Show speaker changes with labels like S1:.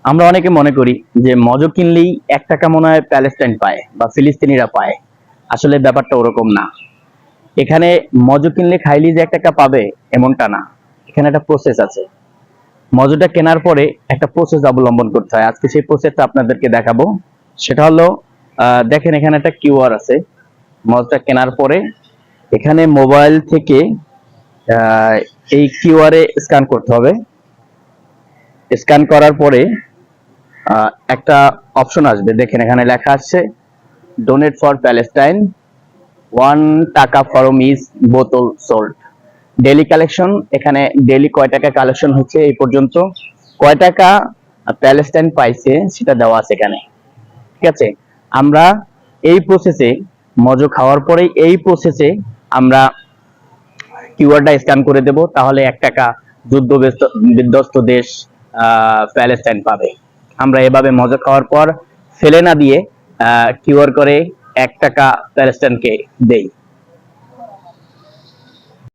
S1: আমরা অনেকে মনে করি যে মজো কিনলেই 1 টাকা মনে হয় প্যালেস্টাইন পায় বা ফিলিস্তিনিরা পায়। আসলে ব্যাপারটা ওরকম না। এখানে মজো কিনলে খাইলেই যে 1 টাকা পাবে এমনটা না। এখানে একটা প্রসেস আছে। মজুটা কেনার পরে একটা প্রসেস অবলম্বন করতে হয়। আজকে সেই প্রসেসটা আপনাদেরকে দেখাবো। সেটা হলো দেখেন এখানে একটা কিউআর আছে। মজটা কেনার পরে এখানে মোবাইল থেকে আহ, এই কিউআর এ স্ক্যান করতে হবে। স্ক্যান করার পরে একটা অপশন আসবে, দেখেন এখানে লেখা আছে ডোনেট ফর প্যালেস্টাইন, 1 টাকা ফরম ইজ বোতল সোল্ড। ডেইলি কালেকশন, এখানে ডেইলি কয় টাকা কালেকশন হচ্ছে এই পর্যন্ত, কয় টাকা প্যালেস্টাইন পাইছে সেটা দেওয়া আছে এখানে। ঠিক আছে, আমরা এই প্রসেসে মজো খাওয়ার পরে এই প্রসেসে আমরা কিউআরটা স্ক্যান করে দেব, তাহলে 1 টাকা যুদ্ধ বিধ্বস্ত দেশ প্যালেস্টাইন পাবে। আমরা এভাবে মজা খাওয়ার পর ফেলে না দিয়ে কিউআর করে 1 টাকা প্যালেস্টাইনকে দেই।